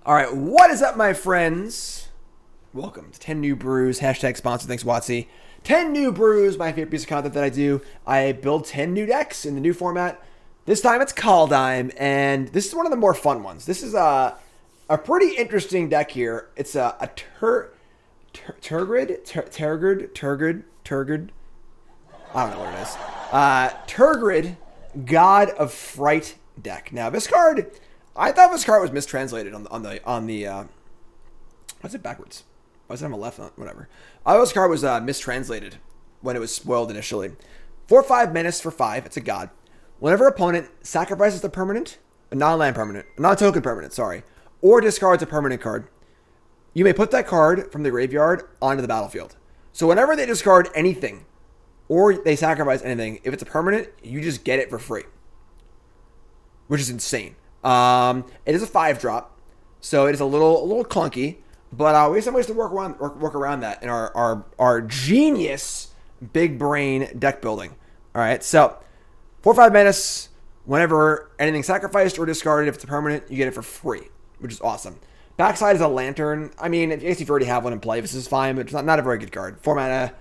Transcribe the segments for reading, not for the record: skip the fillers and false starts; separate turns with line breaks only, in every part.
All right, what is up, my friends? Welcome to 10 New Brews, hashtag sponsor, thanks Watsy. 10 New Brews, my favorite piece of content that I do. I build 10 new decks in the new format. This time it's Kaldheim, and this is one of the more fun ones. This is a pretty interesting deck here. It's a Tergrid. I don't know what it is. Tergrid, God of Fright deck. Now, this card, I thought this card was mistranslated on the what's it backwards? Why is it on the left? Whatever. I thought this card was mistranslated when it was spoiled initially. 4/5 menace for 5. It's a god. Whenever opponent sacrifices the permanent, a non-land permanent, a non-token permanent, sorry, or discards a permanent card, you may put that card from the graveyard onto the battlefield. So whenever they discard anything, or they sacrifice anything, if it's a permanent, you just get it for free, which is insane. It is a 5-drop, so it is a little clunky, but we have some ways to work around that in our genius big brain deck building. All right, so 4/5 menace. Whenever anything sacrificed or discarded, if it's a permanent, you get it for free, which is awesome. Backside is a lantern. I mean, I guess if you already have one in play, this is fine, but it's not a very good card. 4 mana.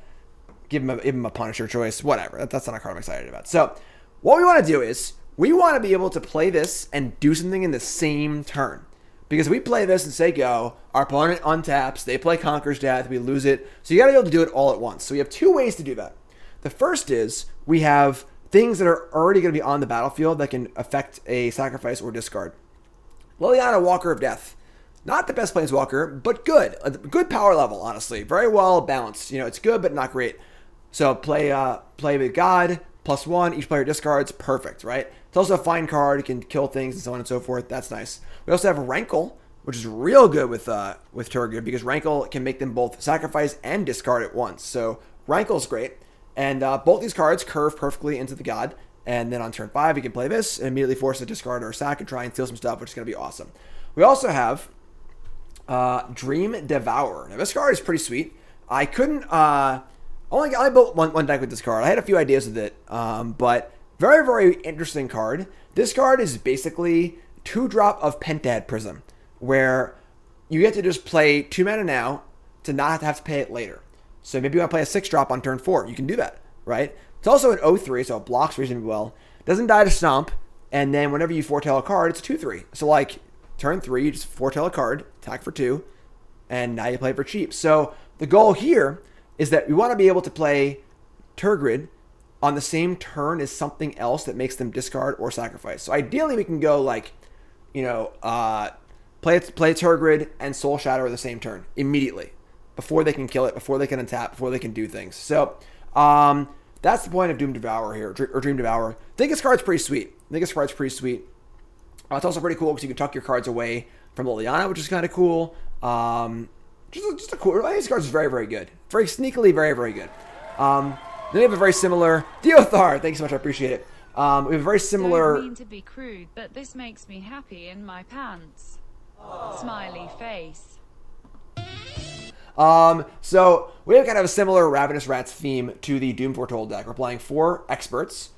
Give him a Punisher choice, whatever. That's not a card I'm excited about. So what we want to do is we want to be able to play this and do something in the same turn. Because if we play this and say go, our opponent untaps, they play Conqueror's Death, we lose it. So you got to be able to do it all at once. So we have 2 ways to do that. The first is we have things that are already going to be on the battlefield that can affect a sacrifice or discard. Liliana, Walker of Death. Not the best planeswalker, but good. A good power level, honestly. Very well balanced. It's good, but not great. So play with God, +1, each player discards, perfect, right? It's also a fine card, it can kill things and so on and so forth. That's nice. We also have Rankle, which is real good with Tergrid, because Rankle can make them both sacrifice and discard at once. So Rankle's great. And both these cards curve perfectly into the God. And then on turn 5, you can play this and immediately force a discard or a sack and try and steal some stuff, which is going to be awesome. We also have Dream Devourer. Now, this card is pretty sweet. I couldn't... I built one deck with this card. I had a few ideas with it, but very, very interesting card. This card is basically 2-drop of Pentad Prism, where you get to just play 2 mana now to not have to pay it later. So maybe you want to play a 6-drop on turn 4. You can do that, right? It's also an 0/3, so it blocks reasonably well. Doesn't die to Stomp, and then whenever you foretell a card, it's 2/3. So like turn 3, you just foretell a card, attack for 2, and now you play for cheap. So the goal here is that we want to be able to play Tergrid on the same turn as something else that makes them discard or sacrifice. So ideally, we can go like, play Tergrid and Soul Shatter the same turn immediately, before they can kill it, before they can untap, before they can do things. So that's the point of Doom Devourer here, or Dream Devourer. I think this card's pretty sweet. It's also pretty cool because you can tuck your cards away from Liliana, which is kind of cool. Just a cool. I think this card's very, very good. Very sneakily, very, very good. Then we have a very similar Deothar. Thanks so much, I appreciate it. We have a very similar.
Don't mean to be crude, but this makes me happy in my pants. Smiley face.
So we have kind of a similar Ravenous Rats theme to the Doom Foretold deck. We're playing 4 experts,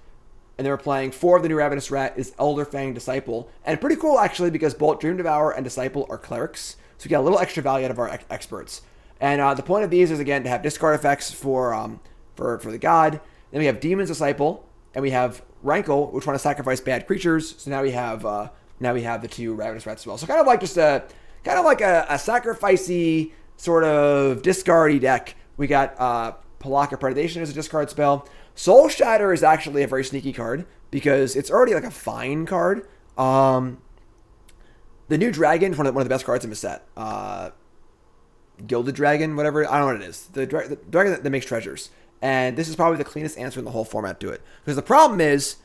and then we're playing 4 of the new Ravenous Rat is Elderfang Disciple, and pretty cool actually because both Dream Devourer and Disciple are clerics. So we get a little extra value out of our experts. And the point of these is, again, to have discard effects for the god. Then we have Demon's Disciple, and we have Rankle, which want to sacrifice bad creatures. So now we have the 2 Ravenous Rats as well. So kind of like a sacrificey sort of discardy deck. We got Palaka Predation as a discard spell. Soul Shatter is actually a very sneaky card because it's already like a fine card. The new dragon is one of the best cards in the set. Gilded Dragon, whatever. I don't know what it is. The dragon that makes treasures. And this is probably the cleanest answer in the whole format to it. Because the problem is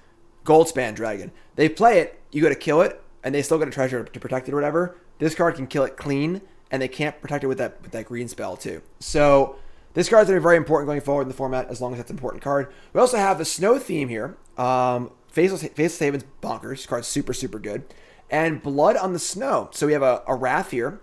Goldspan Dragon. They play it, you got to kill it, and they still get a treasure to protect it or whatever. This card can kill it clean, and they can't protect it with that green spell too. So this card is going to be very important going forward in the format as long as it's an important card. We also have the Snow theme here. Faceless Haven's bonkers. This card's super, super good. And Blood on the Snow. So we have a Wrath here.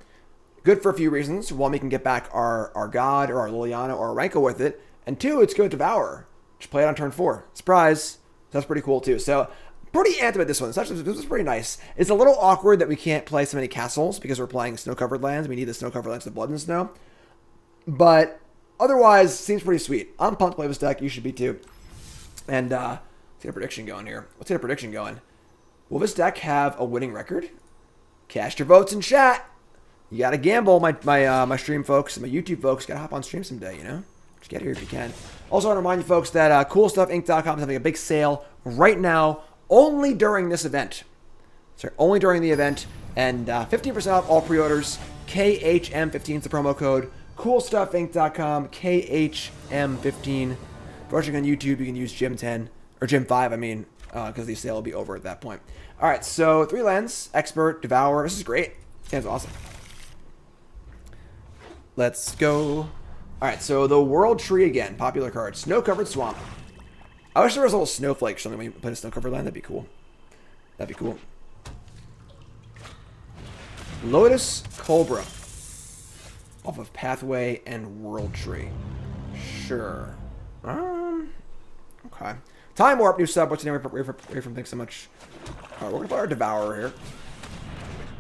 Good for a few reasons. One, we can get back our God or our Liliana or our Rankle with it. And 2, it's good to Devour. Just play it on turn 4. Surprise. So that's pretty cool too. So pretty amped about this one. This is pretty nice. It's a little awkward that we can't play so many castles because we're playing snow-covered lands. We need the snow-covered lands to blood and snow. But otherwise, seems pretty sweet. I'm pumped to play this deck. You should be too. And let's get a prediction going here. Let's get a prediction going. Will this deck have a winning record? Cast your votes in chat. You gotta gamble, my stream folks, my YouTube folks. Gotta hop on stream someday, you know? Just get here if you can. Also, I want to remind you folks that CoolStuffInc.com is having a big sale right now, only during this event. Sorry, only during the event. And 15% off all pre-orders. KHM15 is the promo code. CoolStuffInc.com, KHM15. If you're watching on YouTube, you can use Gym10, or Gym5, I mean, because the sale will be over at that point. All right, so 3 lands, Expert, Devour. This is great. This game's awesome. Let's go. All right, so the World Tree again. Popular card. Snow-covered swamp. I wish there was a little snowflake showing when you put a snow-covered land. That'd be cool. That'd be cool. Lotus Cobra. Off of Pathway and World Tree. Sure. Okay. Time Warp, new sub. What's your name? Wait from thanks so much. All right, we're going to play our Devourer here.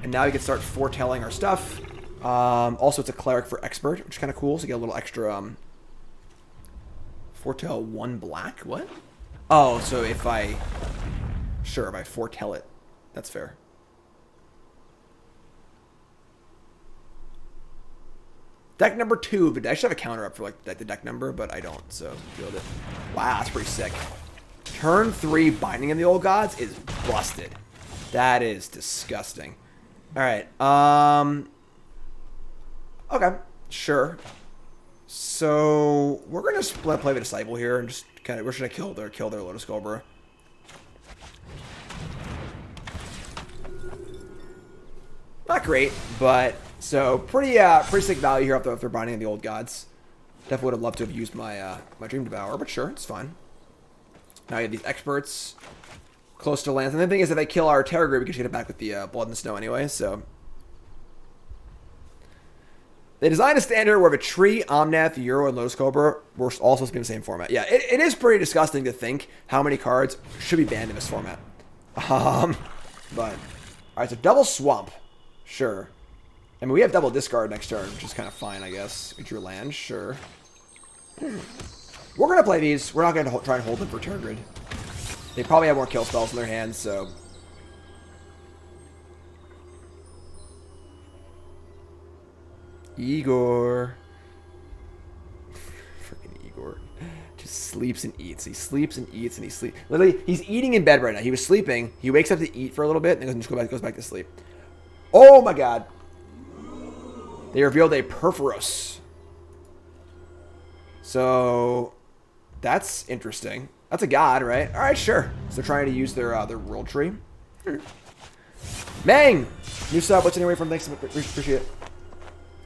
And now we can start foretelling our stuff. Also, it's a Cleric for Expert, which is kind of cool. So you get a little extra foretell 1 black. What? Oh, so if I... Sure, if I foretell it. That's fair. Deck number 2, but I should have a counter up for like the deck number, but I don't, so build it. Wow, that's pretty sick. Turn 3 Binding of the Old Gods is busted. That is disgusting. All right. Okay, sure. So we're gonna play the Disciple here and just kind of we're just gonna kill their Lotus Cobra. Not great, but so pretty sick value here after Binding of the Old Gods. Definitely would have loved to have used my my Dream Devourer, but sure, it's fine. Now you have these Experts close to lands, and the thing is, if they kill our Tergrid, we can get it back with the Blood and Snow anyway. So they designed a standard where if a Tree, Omnath, Euro, and Lotus Cobra were all supposed to be in the same format. Yeah, it is pretty disgusting to think how many cards should be banned in this format. But all right, so double Swamp, sure. I mean, we have double discard next turn, which is kind of fine, I guess. We drew land, sure. We're going to play these. We're not going to try and hold them for Tergrid. They probably have more kill spells in their hands, so... Igor. Freaking Igor. Just sleeps and eats. He sleeps and eats and he sleeps. Literally, he's eating in bed right now. He was sleeping. He wakes up to eat for a little bit and then goes back to sleep. Oh my god. They revealed a Perforos. So that's interesting. That's a god, right? All right, sure. So they're trying to use their World Tree. Mang! New sub. What's anyway from? Thanks. Appreciate it.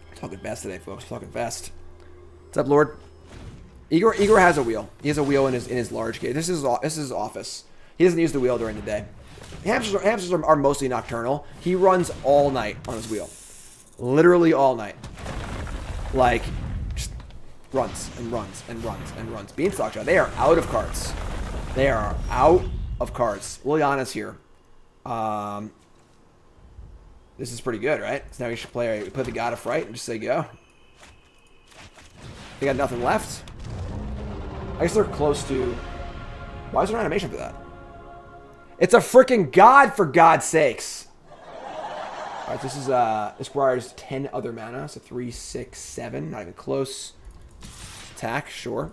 We're talking fast today, folks. We're talking fast. What's up, Lord? Igor has a wheel. He has a wheel in his large cage. This is his office. He doesn't use the wheel during the day. Hamsters are mostly nocturnal. He runs all night on his wheel. Literally all night. Like, just runs and runs and runs and runs. Beanstalk Shot. They are out of cards. They are out of cards. Liliana's here. This is pretty good, right? So now we should play. Put the God of Fright and just say go. They got nothing left. I guess they're close to... Why is there an animation for that? It's a freaking god, for God's sakes. Alright, this requires 10 other mana. So 3, 6, 7. Not even close. Attack, sure.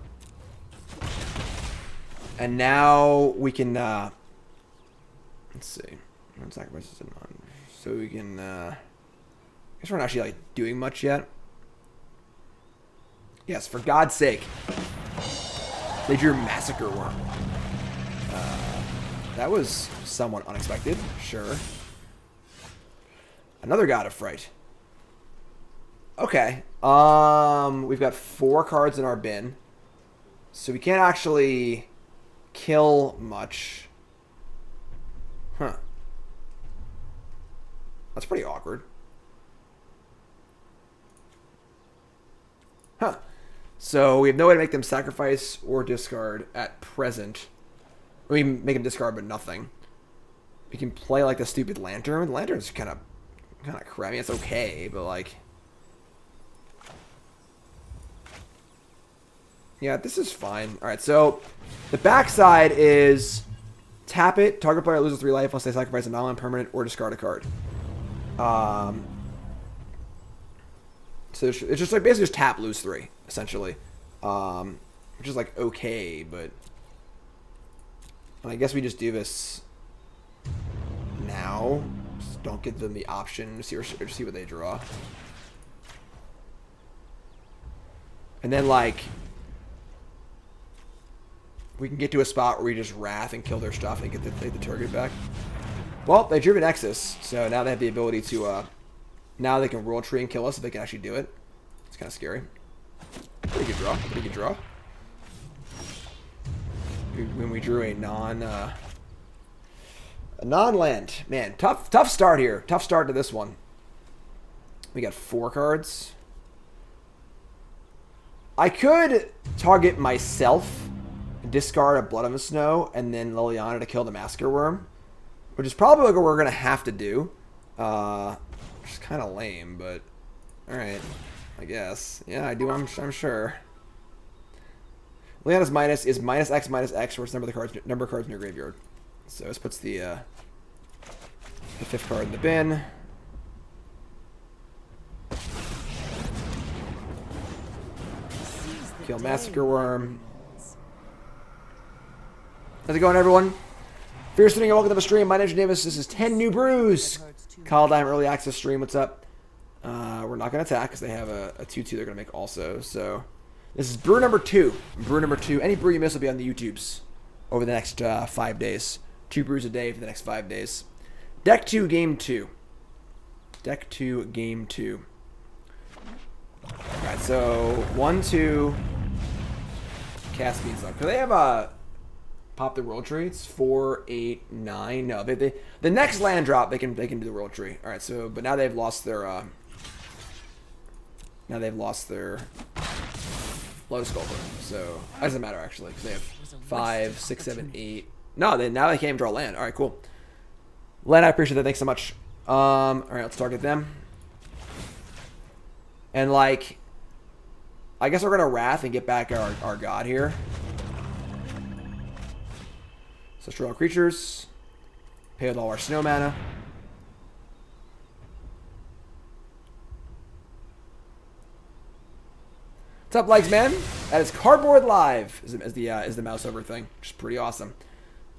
And now we can... let's see. Sacrifices and on. So we can... I guess we're not actually like doing much yet. Yes, for God's sake. They drew Massacre Worm. That was somewhat unexpected. Sure. Another God of Fright. Okay. We've got 4 cards in our bin. So we can't actually kill much. Huh. That's pretty awkward. Huh. So we have no way to make them sacrifice or discard at present. We make them discard but nothing. We can play like the stupid lantern. The lantern's kind of crap. I mean, it's okay, but like, yeah, this is fine. All right, so the backside is tap it. Target player loses 3 life unless they sacrifice a non-land permanent or discard a card. So it's just like basically just tap, lose 3, essentially, which is like okay, but I guess we just do this now. Just don't give them the option to see what they draw, and then like we can get to a spot where we just wrath and kill their stuff and get the Tergrid back. Well, they drew an Nexus, so now they have the ability to now they can World Tree and kill us if they can actually do it. It's kind of scary. Pretty good draw. Pretty good draw. When we drew a non-land. Man, tough start here. Tough start to this one. We got 4 cards. I could target myself, discard a Blood on the Snow, and then Liliana to kill the Massacre Worm, which is probably what we're going to have to do. Which is kind of lame, but alright, I guess. Yeah, I do, I'm sure. Liliana's minus is -X, where it's number of cards in your graveyard. So this puts the 5th card in the bin. Kill Massacre Worm. How's it going, everyone? Fierce Sitting and welcome to the stream. My name's Davis. This is 10 New Brews. Kaldheim early access stream. What's up? We're not going to attack because they have a 2-2 they're going to make also. So this is brew number 2. Brew number 2. Any brew you miss will be on the YouTubes over the next 5 days. 2 brews a day for the next 5 days. Deck 2, game 2. Deck 2, game 2. Alright, so 1, 2. Cast Beanstalk. Do they have pop the World Tree? It's 4, 8, 9. No, the next land drop they can do the World Tree. All right, so but now they've lost their Lotus Sculptor. So that doesn't matter actually because they have 5, 6, 7, 8. No, now they can't even draw land. All right, cool. Len, I appreciate that. Thanks so much. All right, let's target them. And like, I guess we're gonna Wrath and get back our god here. So let's draw creatures. Pay with all our snow mana. What's up, legs, man? That is Cardboard Live is the mouse over thing, which is pretty awesome.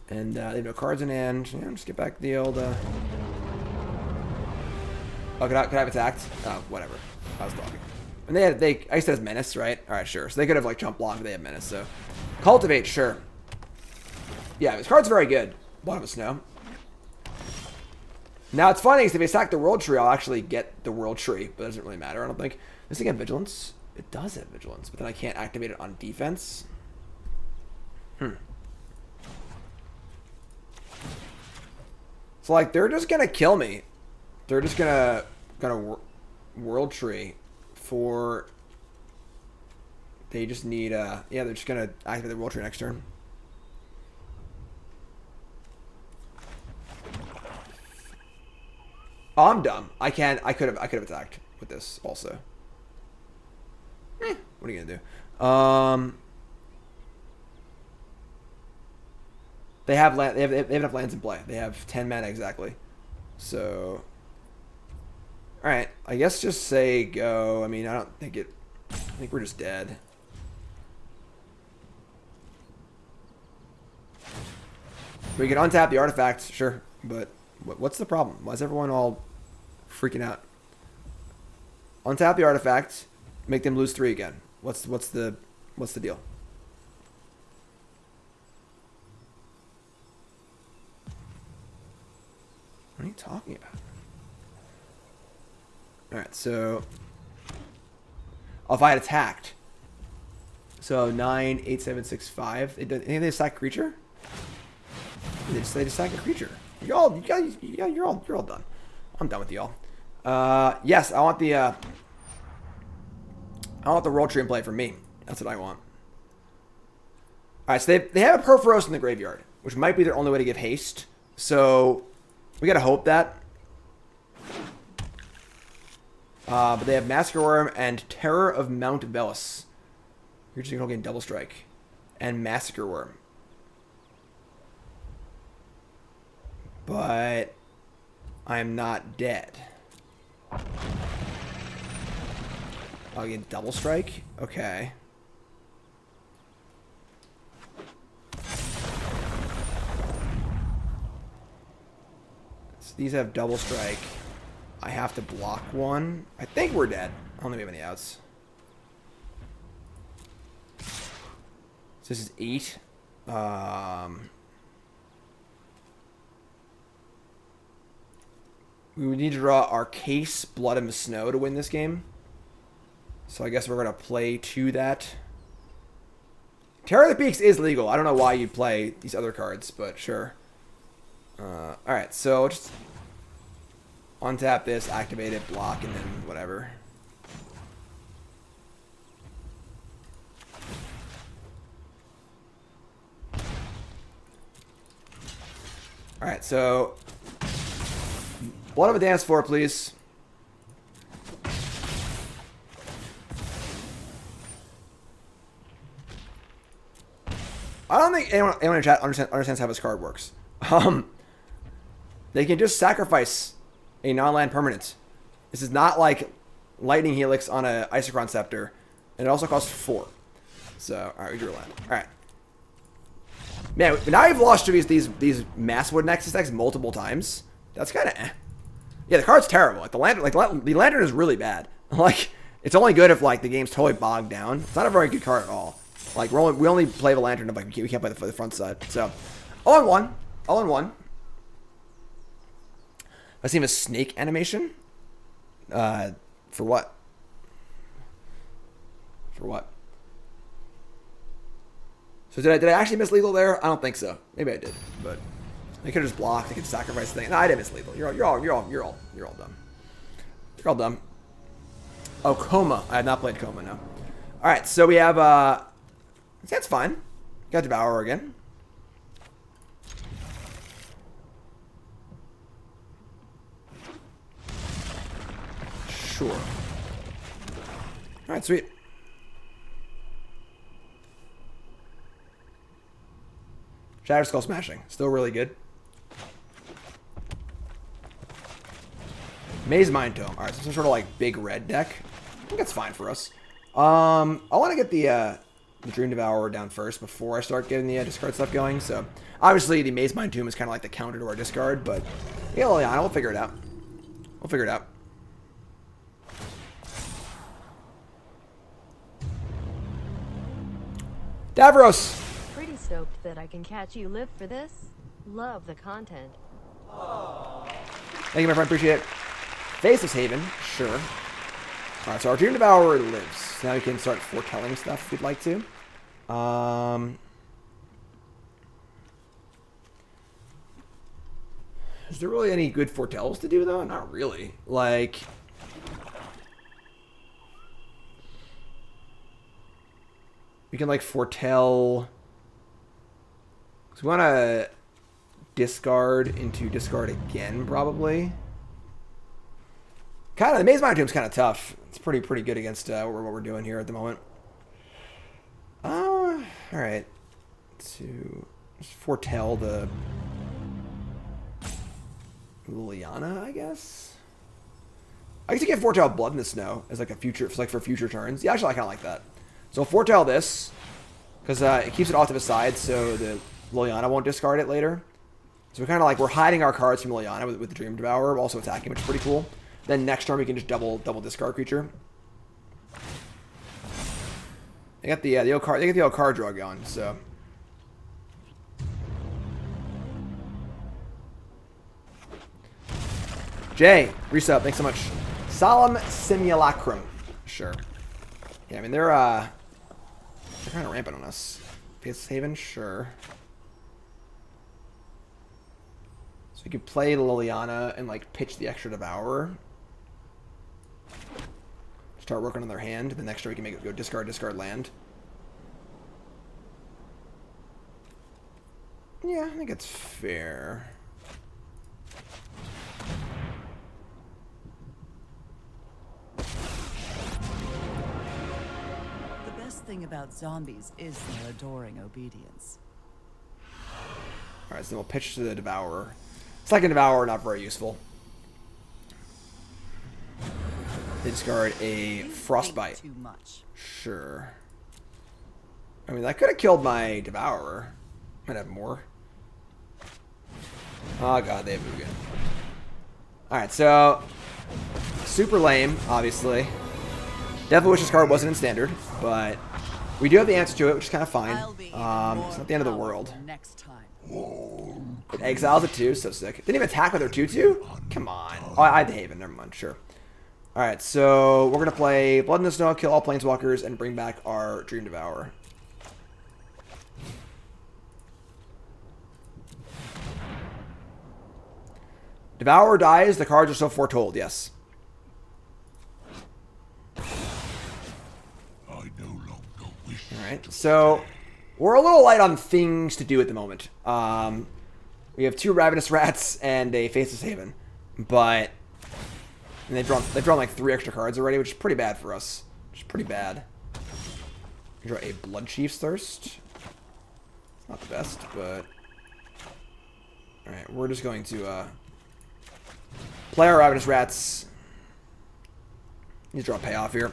And they have no cards in hand. Yeah, just get back the old. Oh, could I have attacked? Oh, whatever. I was talking. And I guess it has menace, right? All right, sure. So they could have like jump block, but they have menace. So cultivate, sure. Yeah, this card's very good. Blood of the Snow. Now it's funny because if I sack the World Tree, I'll actually get the World Tree, but it doesn't really matter. I don't think. Does it have Vigilance? It does have Vigilance, but then I can't activate it on defense. So like they're just gonna kill me. They're just gonna World Tree for. They just need yeah, they're just gonna activate the World Tree next turn. Oh, I'm dumb. I could have attacked with this also. What are you gonna do? They have enough lands in play. They have 10 mana exactly. So, all right. I guess just say go. I mean, I don't think it. I think we're just dead. We can untap the artifacts, sure, but what's the problem? Why is everyone all freaking out? Untap the artifact, make them lose 3 again. What's the deal? What are you talking about? All right, so if I had attacked, so 9, 8, 7, 6, 5. Anything they attack creature? They just attack a creature. You're all done. I'm done with y'all. Yes, I want the World Tree in play for me. That's what I want. All right, so they have a Perforos in the graveyard, which might be their only way to give haste. So We gotta hope that. But they have Massacre Worm and Terror of Mount Velis. You're just gonna get Double Strike. And Massacre Worm. But I'm not dead. I'll get Double Strike? Okay. So these have Double Strike. I have to block one. I think we're dead. I don't think we have any outs. So this is 8. We would need to draw our Case Blood in the Snow to win this game. So I guess we're going to play to that. Terror of the Peaks is legal. I don't know why you'd play these other cards, but sure. Alright, so just untap this, activate it, block, and then whatever. Alright, so Blood of a Dance Floor, please. I don't think anyone in chat understands how this card works. They can just sacrifice a non-land permanent. This is not like Lightning Helix on a Isochron Scepter. And it also costs 4. So, alright, we drew a land. Alright. Man, now I've lost to these Masswood Nexus decks multiple times. That's kind of eh. Yeah, the card's terrible. Like the lantern is really bad. Like, it's only good if like the game's totally bogged down. It's not a very good card at all. Like we only play the lantern if like we can't play the front side. So, all in one. All in one. I see him a snake animation. For what? For what? So did I actually miss lethal there? I don't think so. Maybe I did, but I could have just blocked. I could sacrifice the thing. No, I didn't miss lethal. You're all dumb. You're all dumb. Oh, Coma. I have not played Coma. No. All right. So we have. That's fine. Got Devour again. Sure. All right. Sweet. Shatter Skull Smashing. Still really good. Maze Mind Tome. Alright, so some sort of like big red deck. I think that's fine for us. I want to get the Dream Devourer down first before I start getting the discard stuff going. So, obviously, the Maze Mind Tomb is kind of like the counter to our discard, but yeah, we'll figure it out. We'll figure it out. Davros!
Pretty stoked that I can catch you live for this. Love the content.
Thank you, my friend. Appreciate it. Faceless Haven. Sure. Alright, so our Dream Devourer lives. So now we can start foretelling stuff if we'd like to. Is there really any good foretells to do, though? Not really. Like, we can, like, foretell. Because we want to discard into discard again, probably. Kind of, the Maze Mind Tomb is kind of tough. It's pretty good against what we're doing here at the moment. Alright. To just foretell the Liliana, I guess. I guess you can foretell Blood in the Snow as like a future, like for future turns. Yeah, actually, I kind of like that. So foretell this because it keeps it off to the side, so the Liliana won't discard it later. So we're kind of like we're hiding our cards from Liliana with the Dream Devourer, also attacking, which is pretty cool. Then next turn we can just double discard creature. They got the old card. They get the old card draw going. So. Jay, resub. Thanks so much. Solemn Simulacrum. Sure. Yeah, I mean they're kind of rampant on us. Faceless Haven, sure. So we could play Liliana and like pitch the extra Devourer. Start working on their hand. The next turn we can make it go discard land. Yeah, I think it's fair.
thing about zombies is their adoring obedience.
Alright, so then we'll pitch to the Devourer. Second Devourer, not very useful. They discard a Frostbite.
Too much.
Sure. I mean, that could have killed my Devourer. Might have more. Oh god, they have Ugin. Alright, so super lame, obviously. Death Wishes card wasn't in standard, but we do have the answer to it, which is kind of fine. It's not the end of the world.
Next time.
It exiles it too, so sick. Didn't even attack with her 2/2? Come on. Oh, I had the Haven, never mind, sure. Alright, so we're going to play Blood in the Snow, kill all Planeswalkers, and bring back our Dream Devourer. Devourer dies, the cards are so foretold, yes. Alright, so we're a little light on things to do at the moment. We have 2 Ravenous Rats and a Faceless Haven, but and they've drawn like 3 extra cards already, which is pretty bad for us. Which is pretty bad. We draw a Blood Chief's Thirst. It's not the best, but alright, we're just going to play our Ravenous Rats. You draw a payoff here.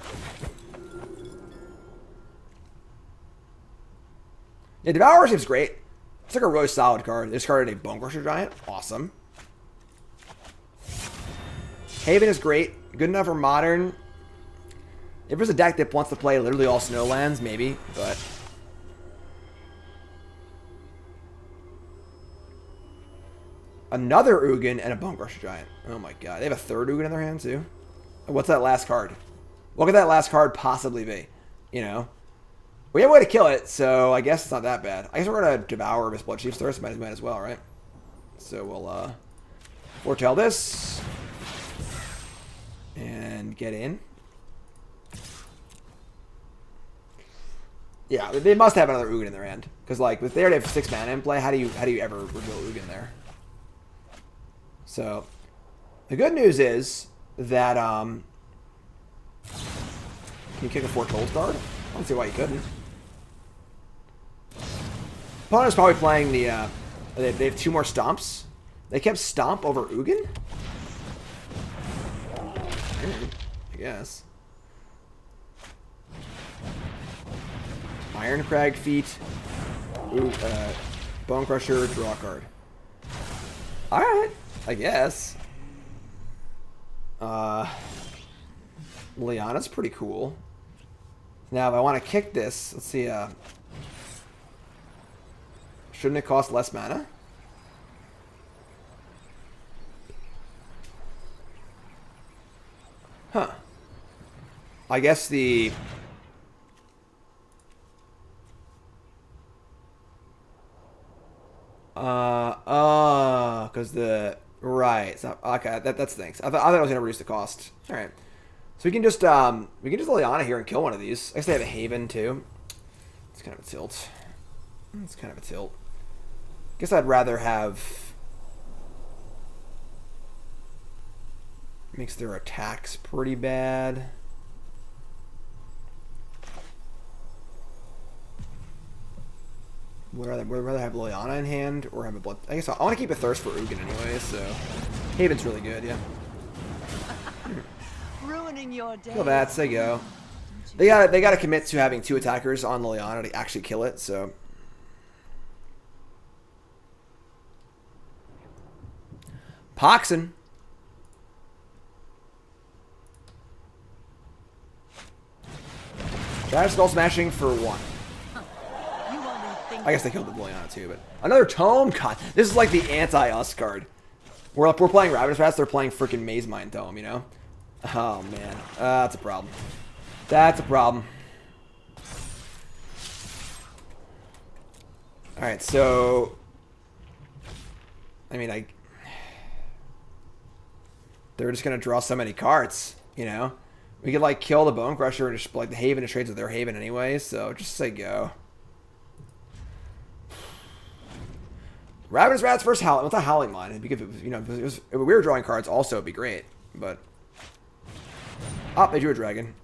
Yeah, Devourer seems great. It's like a really solid card. They discarded a Bone Crusher Giant. Awesome. Haven is great. Good enough for Modern. If there's a deck that wants to play literally all Snowlands, maybe, but another Ugin and a Bone Crusher Giant. Oh my god. They have a 3rd Ugin in their hand, too. What's that last card? What could that last card possibly be? You know? We have a way to kill it, so I guess it's not that bad. I guess we're going to Devour this Blood Chief's Thirst. Might as well, right? So we'll foretell this. And get in. Yeah, they must have another Ugin in their hand. Because, like, if they already have 6 mana in play, how do you ever reveal Ugin there? So, the good news is that, can you kick a Foretold card? I don't see why you couldn't. Opponent's probably playing the, they have 2 more Stomps. They kept Stomp over Ugin? I guess. Ironcrag Feet. Ooh, Bone Crusher, draw card. Alright, I guess. Liliana's pretty cool. Now, if I want to kick this, let's see, shouldn't it cost less mana? Huh. I guess the... because the... Right. It's not, okay, that stinks. I thought it was going to reduce the cost. Alright. So we can just Liliana here and kill one of these. I guess they have a Haven, too. It's kind of a tilt. It's kind of a tilt. I guess I'd rather have... Makes their attacks pretty bad. Would rather have Liliana in hand or have a blood. I guess I want to keep a Thirst for Ugin anyway, so Haven's really good, yeah.
Ruining your day.
Kill that, say go. They gotta commit to having 2 attackers on Liliana to actually kill it, so. Poxin. Try Skull Smashing for 1. I guess they killed the Liliana too, but another Tome? God, this is like the anti-us card. We're playing Ravenous Rats, they're playing freaking Maze Mind Tome, you know? Oh man, that's a problem. That's a problem. Alright, so... I mean, they're just gonna draw so many cards, you know? We could, like, kill the Bone Crusher and just, like, the Haven trades with their Haven anyway, so just say go. Ravenous Rats versus Howling. What's a Howling Mine? It'd be good if, you know, if we were drawing cards also, it'd be great, but... Oh, they drew a dragon.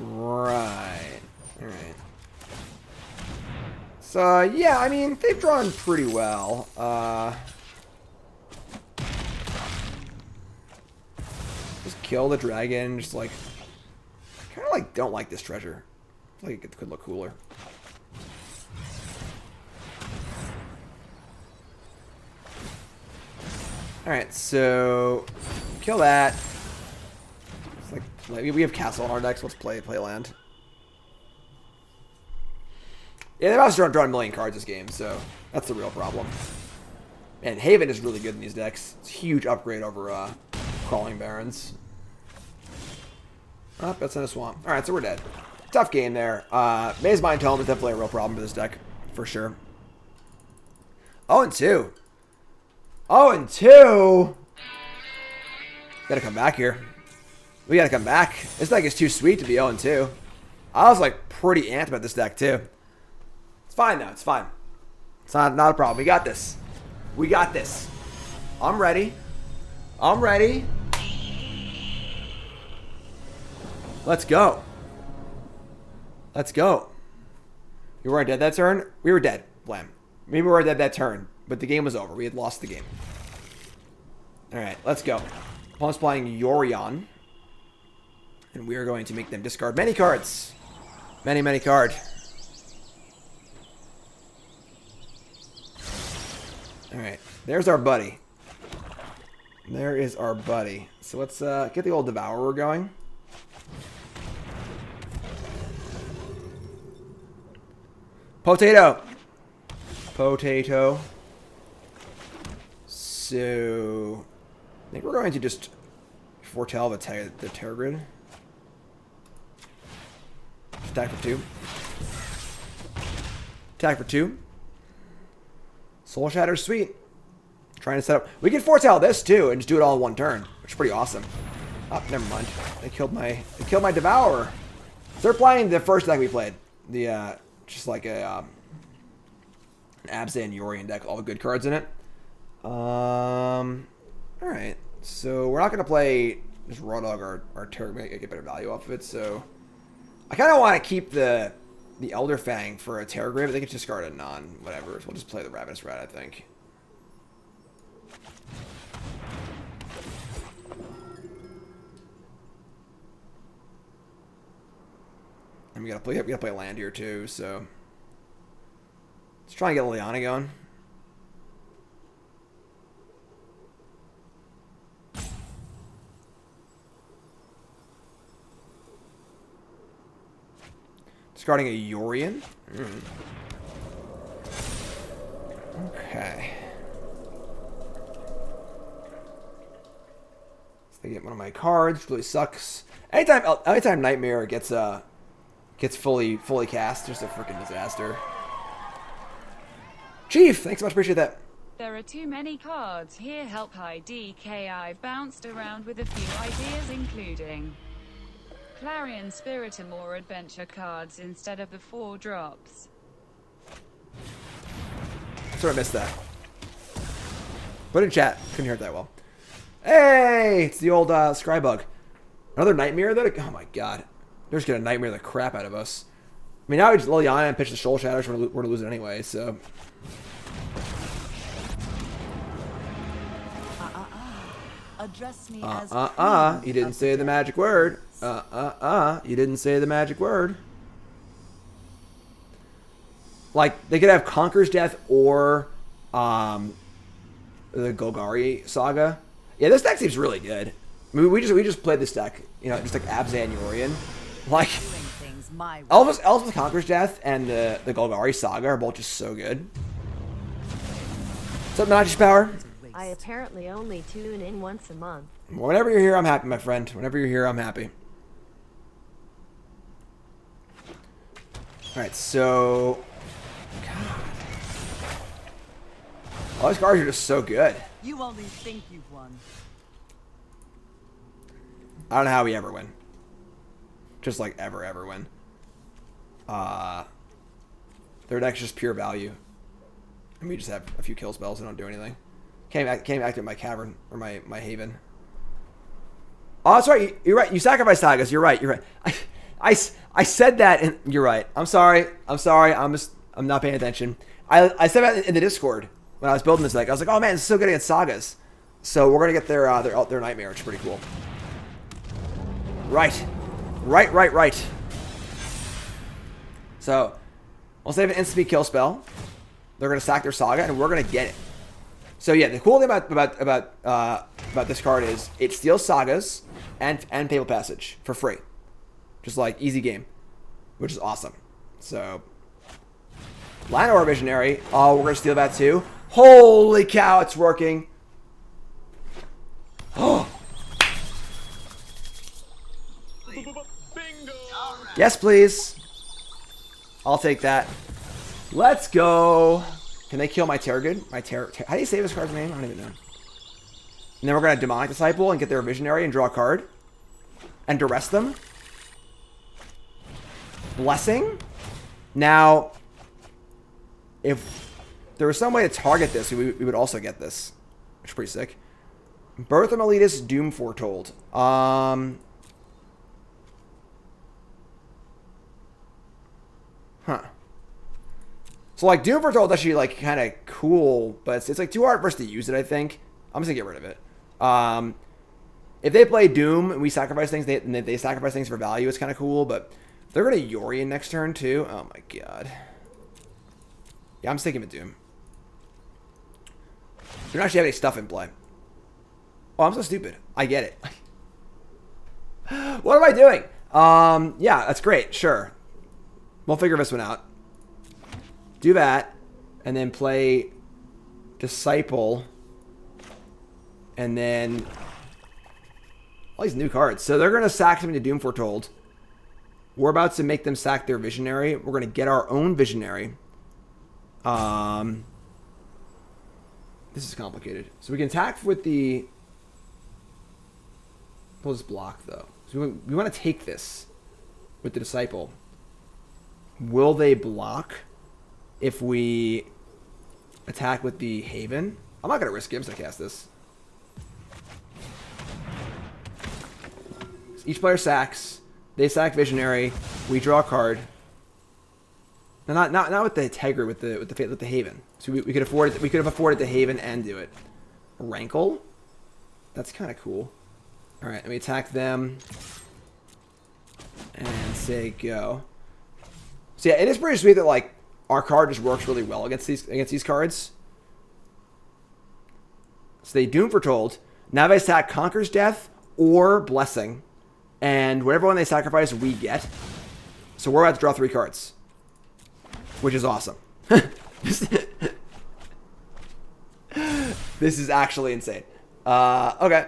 Right. Alright. So, yeah, I mean, they've drawn pretty well. Just kill the dragon. Just, like... kind of, like, don't like this treasure. I feel like it could look cooler. Alright, so... kill that. It's like, we have castle in our decks. Let's play land. Yeah, they've also drawn a million cards this game, so that's the real problem. And Haven is really good in these decks. It's a huge upgrade over Crawling Barrens. Oh, that's in a swamp. Alright, so we're dead. Tough game there. Maze Mind Tome is definitely a real problem for this deck, for sure. 0-2. 0-2? Gotta come back here. We gotta come back. This deck is too sweet to be 0-2. I was like pretty amped about this deck too. It's fine though. It's fine. It's not a problem. We got this. We got this. I'm ready. I'm ready. Let's go. Let's go. We weren't dead that turn. We were dead. Blam. Maybe we were dead that turn, but the game was over. We had lost the game. All right, let's go. Opponent's playing Yorion, and we are going to make them discard many cards. Many card. All right, there's our buddy. There is our buddy. So let's get the old Devourer going. Potato. Potato. So I think we're going to just foretell the Tergrid. Attack for 2. Attack for 2. Soul Shatter's sweet. Trying to set up. We can foretell this too and just do it all in one turn, which is pretty awesome. Oh, never mind. They killed my Devourer. So they're playing the first deck we played. The just like a an Abzan Yorion deck, all the good cards in it. Alright. So we're not gonna play just Raw Dog or Tergrid, get better value off of it, so I kinda wanna keep the Elder Fang for a Tergrid, but they can just discard a non-whatever. So we'll just play the Ravenous Rat, I think. And we gotta play land here too, so let's try and get Liliana going. Discarding a Yorion. Okay. So they get one of my cards, which really sucks. Anytime Nightmare gets fully cast, just a freaking disaster. Chief, thanks so much, appreciate that.
There are too many cards here. Help high DK. I've bounced around with a few ideas, including Clarion Spiritum or adventure cards instead of the 4 drops.
Sorry, I missed that. Put in chat. Couldn't hear it that well. Hey, it's the old Scrybug. Another Nightmare that. Oh my god, they're just gonna Nightmare the crap out of us. I mean, now we just Liliana and pitch the Soul Shatters. We're gonna lose it anyway. So.
Address me as
You didn't say the magic word. You didn't say the magic word. Like, they could have Conqueror's Death or the Golgari Saga. Yeah, this deck seems really good. I mean, we just played this deck, you know, just like Abzan Yorion. Like, Elves with Conqueror's Death and the Golgari Saga are both just so good. What's up, Naji's Power?
I apparently only tune in once a month.
Whenever you're here, I'm happy, my friend. Whenever you're here, I'm happy. Alright, so... God. All these cards are just so good.
You only think you've won.
I don't know how we ever win. Just like ever win. Their deck's just pure value. And we just have a few kill spells and don't do anything. Can't activate my cavern or my haven. Oh, that's right. You're right. You sacrificed Sagas. You're right. I said that, and you're right. I'm sorry. I'm not paying attention. I said that in the Discord when I was building this deck. I was like, oh man, it's so good against sagas. So we're gonna get their nightmare, which is pretty cool. Right. So once they have an instant kill spell, they're gonna sack their saga, and we're gonna get it. So yeah, the cool thing about this card is it steals sagas and Fatal Passage for free, just like easy game, which is awesome. So Llanowar Visionary, oh, we're gonna steal that too. Holy cow, it's working! Oh, yes, please. I'll take that. Let's go. Can they kill my Tergrid? How do you say this card's name? I don't even know. And then we're going to Demonic Disciple and get their Visionary and draw a card. And duress them. Blessing. Now, if there was some way to target this, we would also get this. Which is pretty sick. Birth of Elitist, Doom Foretold. Huh. So, like, Doom Foretold is actually, like, kind of cool, but it's like, too hard for us to use it, I think. I'm just going to get rid of it. If they play Doom and we sacrifice things, they sacrifice things for value, it's kind of cool, but they're going to Yorion next turn, too. Oh, my God. Yeah, I'm sticking with Doom. We don't actually have any stuff in play. Oh, I'm so stupid. I get it. What am I doing? Yeah, that's great. Sure. We'll figure this one out. Do that, and then play Disciple, and then all these new cards. So they're going to sack something to Doom Foretold. We're about to make them sack their Visionary. We're going to get our own Visionary. This is complicated. So we can attack with the... We'll just block, though. So we want to take this with the Disciple. Will they block if we attack with the Haven? I'm not going to risk Gibbs to cast this. So each player sacks. They sack Visionary. We draw a card. No, not with the Tergrid, with the Haven. So we could afford it. We could have afforded the Haven and do it. Rankle? That's kind of cool. All right, let me attack them and say go. So yeah, it is pretty sweet that like our card just works really well against these cards. So they Doom Foretold. Now they attack Conquers Death or Blessing, and whatever one they sacrifice, we get. So we're about to draw 3 cards, which is awesome. This is actually insane. Okay.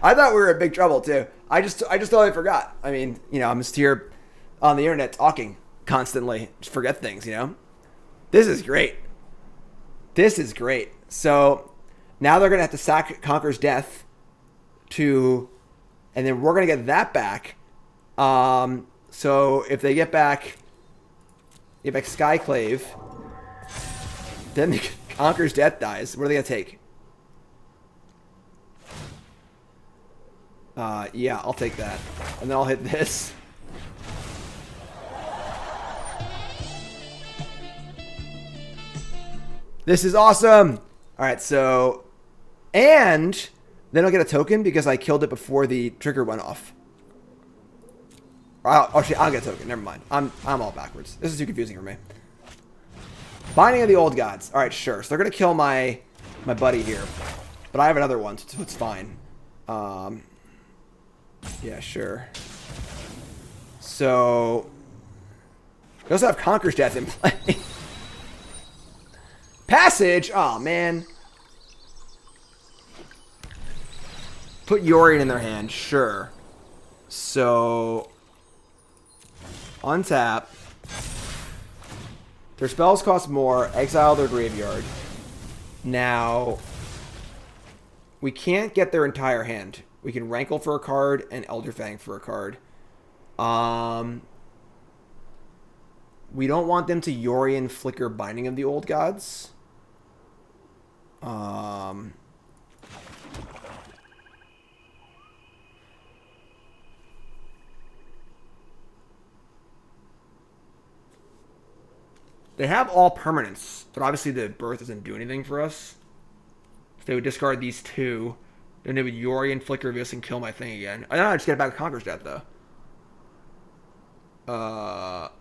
I thought we were in big trouble too. I just totally forgot. I mean, you know, I'm just here on the internet talking constantly. Just forget things, you know. This is great. This is great. So now they're gonna have to sack Conquer's Death to, and then we're gonna get that back. So if they get back Skyclave, then the Conquer's Death dies. What are they gonna take? Yeah, I'll take that. And then I'll hit this. This is awesome! Alright, so... And... then I'll get a token because I killed it before the trigger went off. Actually, I'll get a token. Never mind. I'm all backwards. This is too confusing for me. Binding of the Old Gods. Alright, sure. So they're going to kill my buddy here. But I have another one, so it's fine. Yeah, sure. So... we also have Conquer's Death in play. Passage? Oh, man. Put Yorion in their hand. Sure. So... untap. Their spells cost more. Exile their graveyard. Now... we can't get their entire hand. We can Rankle for a card and Elderfang for a card. We don't want them to Yorion Flicker Binding of the Old Gods. They have all permanents, but obviously the birth doesn't do anything for us. So they would discard these two. Then they would Yorion, Flicker of Abyss, and kill my thing again. I don't know, I just get it back with Conqueror's Death, though.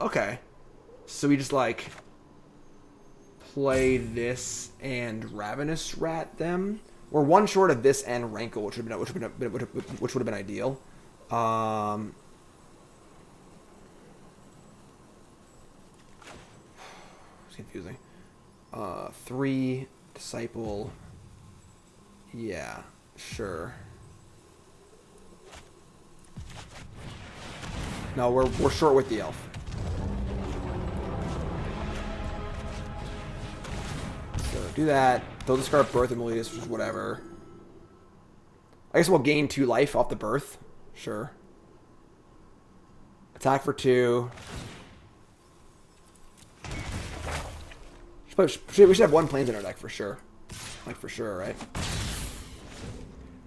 Okay. So we just, like, play this and Ravenous Rat them. We're one short of this and Rankle, which would have been ideal. It's confusing. 3 Disciple. Yeah, sure. No, we're short with the elf. So do that. They'll discard Birth and Meletus, which is whatever. I guess we'll gain 2 life off the Birth. Sure. Attack for 2. We should have 1 Plains in our deck for sure. Like for sure, right?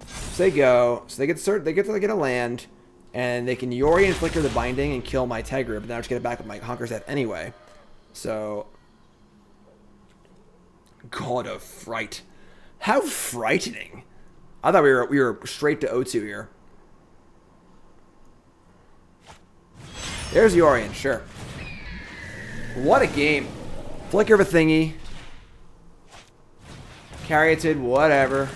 So they go. So they get to get a land, and they can Yori and Flicker the Binding and kill my Tergrid, but then I just get it back with my Conqueror's Death anyway. So God of Fright. How frightening. I thought we were straight to O2 here. There's Yorion, sure. What a game. Flicker of a thingy. Caryatid, whatever.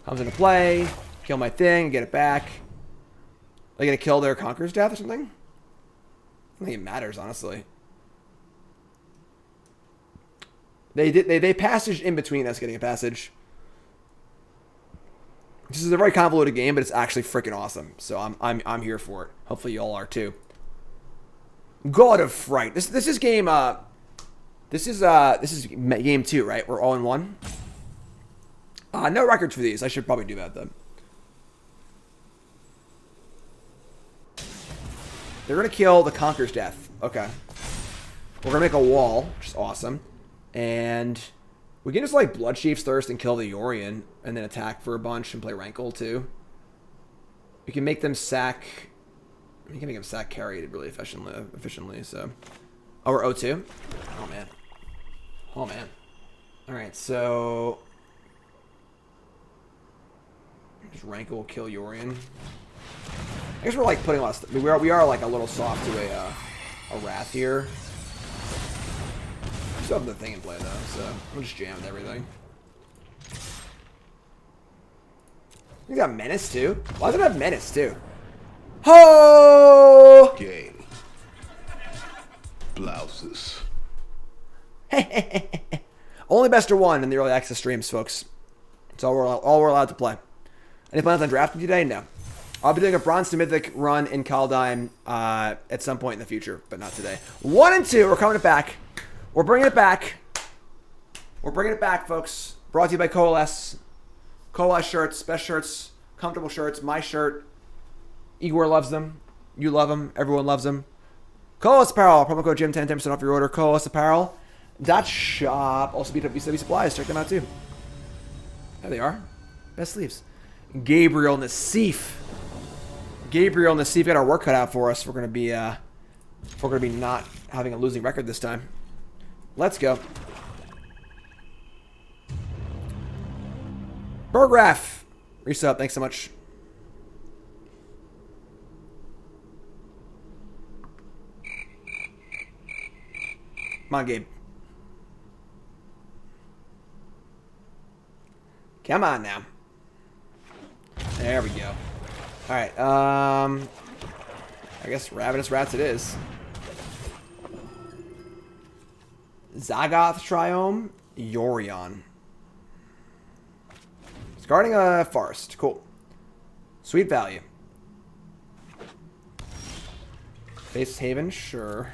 Comes into play. Kill my thing, get it back. Are they gonna kill their Conqueror's Death or something? I don't think it matters, honestly. They passaged in between us getting a passage. This is a very convoluted game, but it's actually freaking awesome. So I'm here for it. Hopefully y'all are too. God of Fright. This is game this is game 2, right? We're all in one. No records for these. I should probably do that though. They're gonna kill the Conqueror's Death. Okay. We're gonna make a wall, which is awesome. And we can just like Bloodchief's Thirst and kill the Yorion, and then attack for a bunch and play Rankle too. We can make them sack. We can make them sack Caryatid really efficiently. So, oh, we're O2. Oh man. Oh man. All right, so just Rankle, kill Yorion. I guess we're like putting a lot of stuff. We are like a little soft to a Wrath here. Still have the thing in play though, so we'll just jam with everything. We got Menace too. Why does it have Menace too? Ho!
Game. Blouses.
Only best of 1 in the early access streams, folks. That's all we're allowed to play. Any plans on drafting today? No. I'll be doing a Bronze to Mythic run in Kaldheim at some point in the future, but not today. 1 and 2, we're coming it back. We're bringing it back. We're bringing it back, folks. Brought to you by Coalesce. Coalesce shirts, best shirts, comfortable shirts. My shirt. Igor loves them. You love them. Everyone loves them. Coalesce Apparel. Promo code Jim 10% off your order. Coalesce Apparel. .shop. Also BWC Supplies. Check them out too. There they are. Best sleeves. Gabriel Nassif. Gabriel Nassif got our work cut out for us. We're gonna be not having a losing record this time. Let's go. Burgraph. Resub. Thanks so much. Come on, Gabe. Come on now. There we go. Alright, I guess Ravenous Rats it is. Zagoth Triome, Yorion. Discarding a Forest. Cool. Sweet value. Face Haven, sure.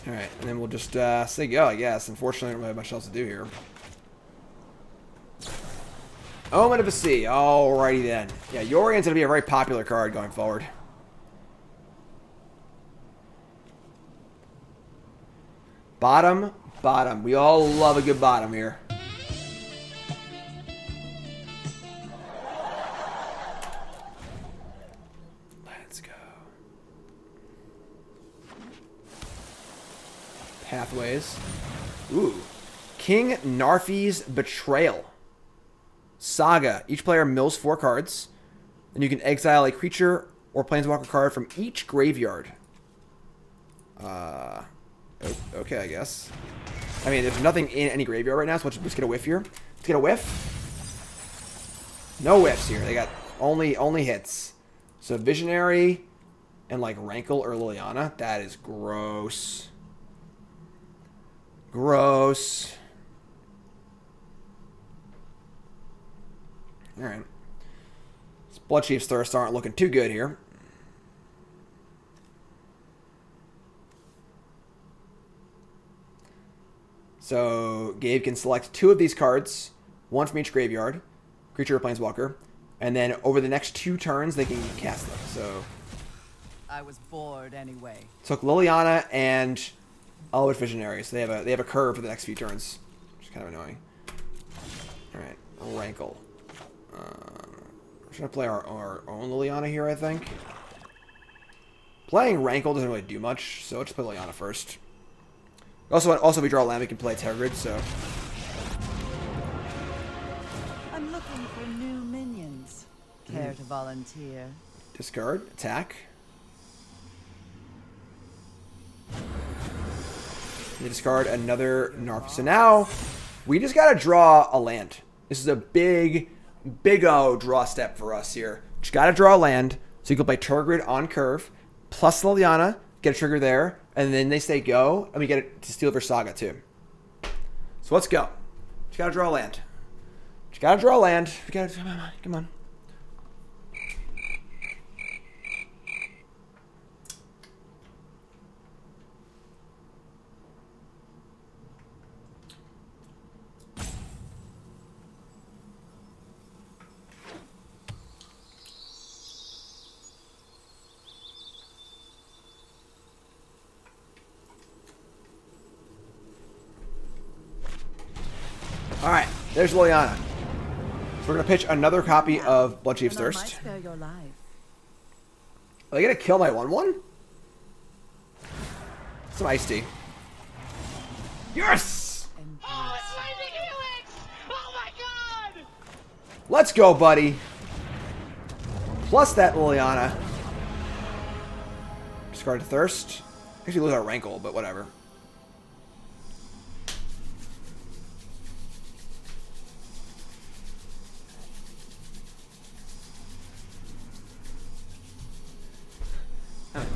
Alright, and then we'll just say go, I guess. Unfortunately, I don't have much else to do here. Omen of a Sea. Alrighty then. Yeah, Yorion's going to be a very popular card going forward. Bottom, bottom. We all love a good bottom here. Let's go. Pathways. Ooh. King Narfi's Betrayal. Saga. Each player mills 4 cards. And you can exile a creature or planeswalker card from each graveyard. Okay, I guess. I mean, there's nothing in any graveyard right now, so let's just get a whiff here. Let's get a whiff. No whiffs here. They got only hits. So Visionary and like Rankle or Liliana. That is gross. Gross. Alright. Bloodchief's Thirst aren't looking too good here. So Gabe can select 2 of these cards, 1 from each graveyard, creature or planeswalker, and then over the next 2 turns they can cast them. So
I was bored anyway.
took Liliana and Elvish Visionary, so they have a curve for the next few turns, which is kind of annoying. All right, Rankle. We're gonna play our own Liliana here, I think. Playing Rankle doesn't really do much, so let's just play Liliana first. Also, if we draw a land, we can play Tergrid, so...
I'm looking for new minions. Care to volunteer?
Discard. Attack. You discard another Narf. So now, we just gotta draw a land. This is a big-o draw step for us here. Just gotta draw a land, so you can play Tergrid on curve, plus Liliana, get a trigger there, and then they say go, and we get it to steal for Saga too. So let's go. Just gotta draw a land. Just gotta draw a land. We gotta, come on. Alright, there's Liliana. So we're going to pitch another copy of Bloodchief's
And I might
Thirst.
spare your life.
Are they going to kill my 1/1? Some iced tea. Yes!
Oh, it's Lightning Helix! Oh my god!
Let's go, buddy. Plus that Liliana. Discard to Thirst. Actually lose our Rankle, but whatever.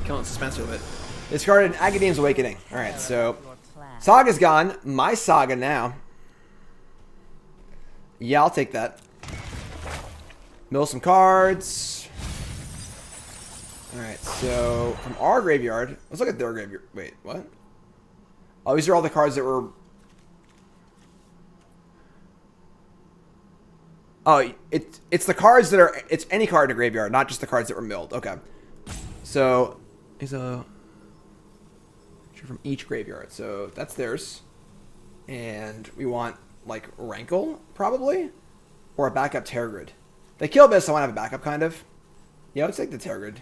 Killing suspense with it. Discarded Agadeem's Awakening. Alright, so Saga's gone. My Saga now. Yeah, I'll take that. Mill some cards. Alright, so from our graveyard, let's look at their graveyard. Wait, what? Oh, these are all the cards that were... Oh, it's the cards that are... It's any card in a graveyard, not just the cards that were milled. Okay. So, is a... from each graveyard. So, that's theirs. And we want, like, Rankle, probably? Or a backup Tergrid. They kill this, so I want to have a backup, kind of. Yeah, let's take the Tergrid.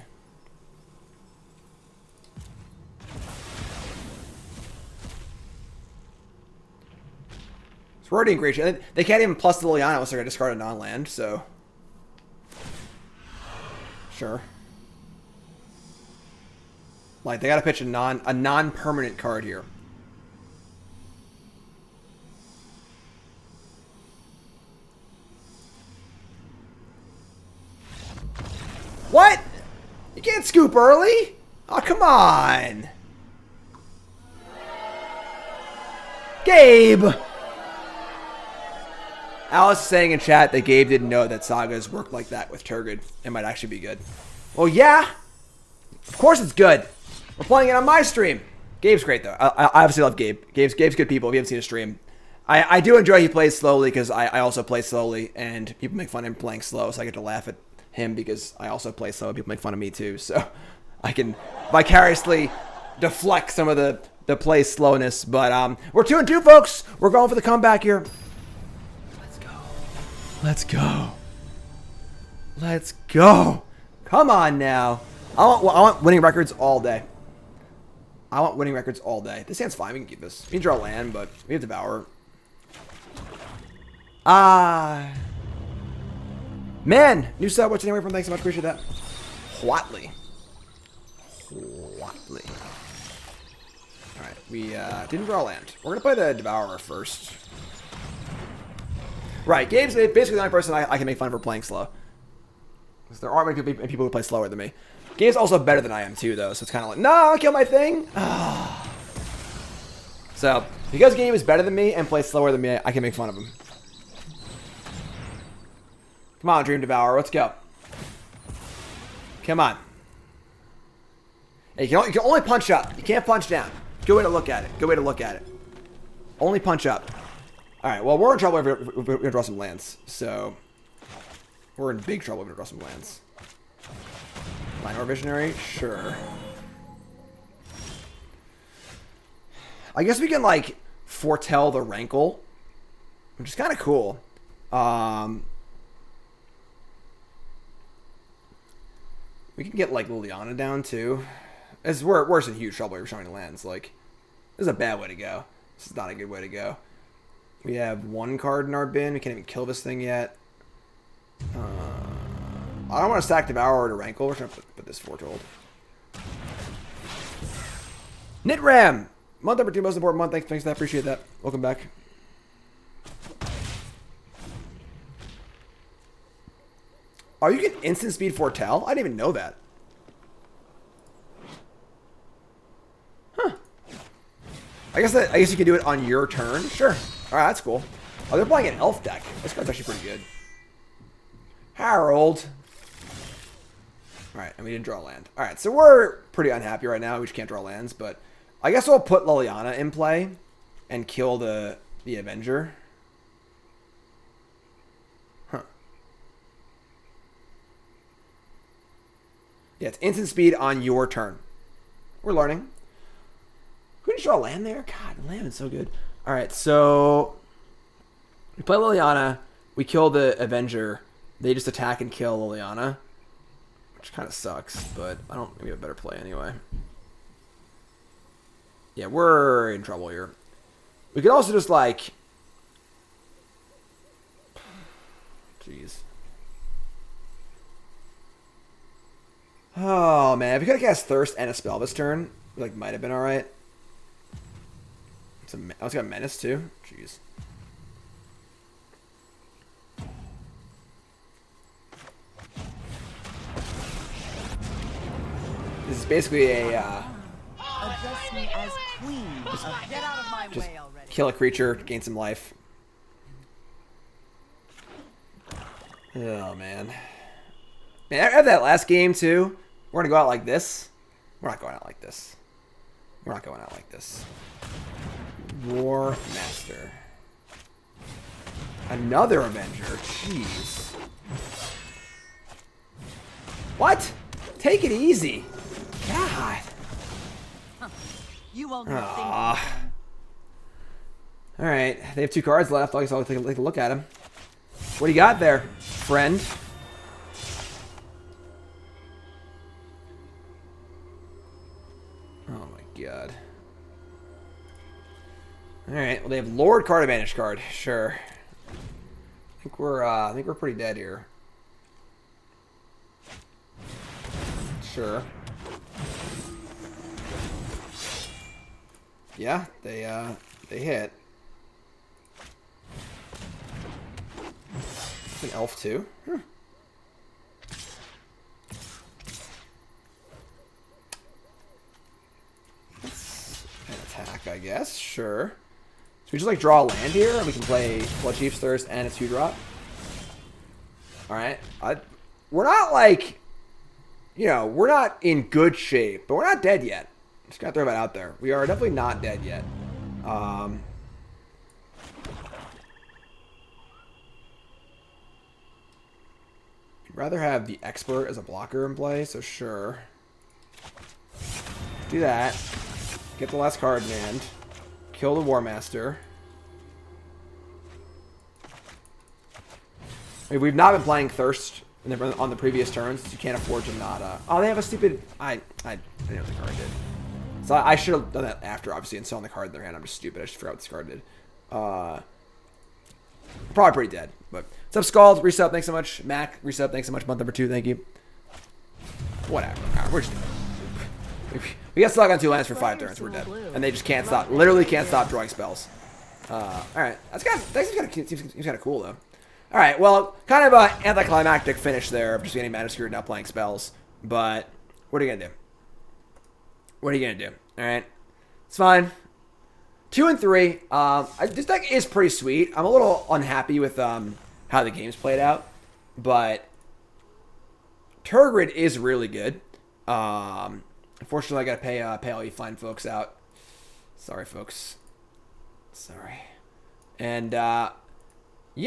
So we're already in great shape. They can't even plus the Liliana unless they're going to discard a non-land, so... Sure. Like, they got to pitch a non-permanent card here. What? You can't scoop early? Oh, come on. Gabe. Alice is saying in chat that Gabe didn't know that Sagas work like that with Tergrid. It might actually be good. Well, yeah. Of course it's good. We're playing it on my stream. Gabe's great, though. I obviously love Gabe. Gabe's good people. If you haven't seen his stream. I do enjoy he plays slowly because I also play slowly. And people make fun of him playing slow. So I get to laugh at him because I also play slow. People make fun of me, too. So I can vicariously deflect some of the play slowness. But we're 2-2, folks. We're going for the comeback here. Let's go. Let's go. Let's go. Come on now. I want winning records all day. I want winning records all day. This hand's fine. We can keep this. We can draw land, but we have Devour. Man, new sub. What's your name from? Thanks so much. Appreciate that. Whatley. Whatley. Alright, we didn't draw land. We're going to play the Devourer first. Right, Gabe's basically the only person I can make fun for playing slow. Because there aren't many people who play slower than me. Gabe's also better than I am too, though, so it's kind of like, no, I'll kill my thing. So, because Gabe is better than me and plays slower than me, I can make fun of him. Come on, Dream Devourer, let's go. Come on. Hey, you can only punch up. You can't punch down. Good way to look at it. Good way to look at it. Only punch up. Alright, well, we're in trouble if we're going to draw some lands. So, we're in big trouble if we're going to draw some lands. Minor Visionary? Sure. I guess we can, like, foretell the Rankle, which is kind of cool. We can get, like, Liliana down, too. We're in huge trouble if we're showing lands. Like, this is a bad way to go. This is not a good way to go. We have one card in our bin. We can't even kill this thing yet. I don't want to stack Devour to Rankle. We're trying to put this Foretold. Knitram! Month number 2, most important month. Thanks for that. Appreciate that. Welcome back. Oh, you can instant speed Foretell? I didn't even know that. Huh. I guess you can do it on your turn. Sure. Alright, that's cool. Oh, they're playing an elf deck. This card's actually pretty good. Harold. Alright, and we didn't draw land. Alright, so we're pretty unhappy right now. We just can't draw lands, but I guess we'll put Liliana in play and kill the Avenger. Huh. Yeah, it's instant speed on your turn. We're learning. Couldn't draw land there? God, land is so good. Alright, so we play Liliana. We kill the Avenger. They just attack and kill Liliana. Which kind of sucks, but I don't maybe a better play anyway. Yeah, we're in trouble here. We could also just like... Jeez. Oh, man. If we could have cast Thirst and a spell this turn, it like, might have been alright. I also got Menace, too. Jeez. This is basically a...
Address me as queen. Get out of my way already.
Kill a creature, gain some life. Oh, man. Man, after that last game, too, we're going to go out like this. We're not going out like this. We're not going out like this. War Master. Another Avenger. Jeez. What? Take it easy. God.
You won't think.
Alright. They have 2 cards left. I guess I'll take a look at them. What do you got there, friend? Oh my god. Alright, well they have Lord card advantage card. Sure. I think we're pretty dead here. Sure. Yeah, they hit. It's an elf too. Hmm. That's an attack, I guess. Sure. So we just like draw a land here, and we can play Blood Chief's Thirst and a 2-drop. All right. We're not like, you know, we're not in good shape, but we're not dead yet. Just gotta throw that out there. We are definitely not dead yet. I'd rather have the Expert as a blocker in play, so sure. Do that. Get the last card in hand. Kill the War Master. I mean, we've not been playing Thirst on the previous turns, so you can't afford to not... Oh, they have a stupid... I didn't know what the card did. So I should have done that after, obviously, and selling the card in their hand. I'm just stupid. I just forgot what this card did. Probably pretty dead. But what's up, Scald? Resub, thanks so much. Mac, resub, thanks so much. Month number 2, thank you. Whatever. All right, we're just... We got stuck on 2 lands for 5 turns. We're dead. And they just can't stop. Literally can't stop drawing spells. All right. That seems kind of cool, though. All right. Well, kind of an anticlimactic finish there of just getting Mana Screwed, not playing spells. But what are you going to do? What are you going to do? All right. It's fine. 2 and 3. This deck is pretty sweet. I'm a little unhappy with how the game's played out. But Tergrid is really good. Unfortunately, I got to pay all you fine folks out. Sorry, folks. Sorry. And, yeah,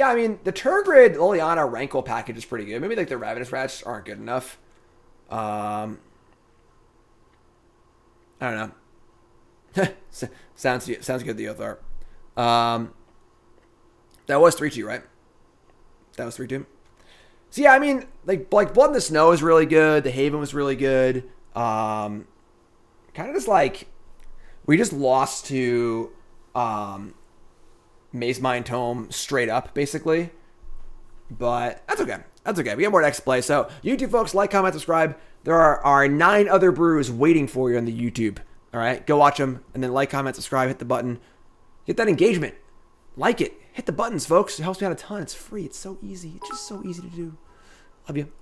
I mean, the Tergrid Liliana Rankle package is pretty good. Maybe, like, the Ravenous Rats aren't good enough. I don't know. sounds good, the Othar. That was 3-2, right? That was 3-2. So, yeah, I mean, like Blood in the Snow is really good. The Haven was really good. Kind of just like, we just lost to Maze Mind Tome straight up, basically. But that's okay. That's okay. We got more next play. So, YouTube folks, like, comment, subscribe. There are 9 other brews waiting for you on the YouTube. All right? Go watch them. And then like, comment, subscribe, hit the button. Get that engagement. Like it. Hit the buttons, folks. It helps me out a ton. It's free. It's so easy. It's just so easy to do. Love you.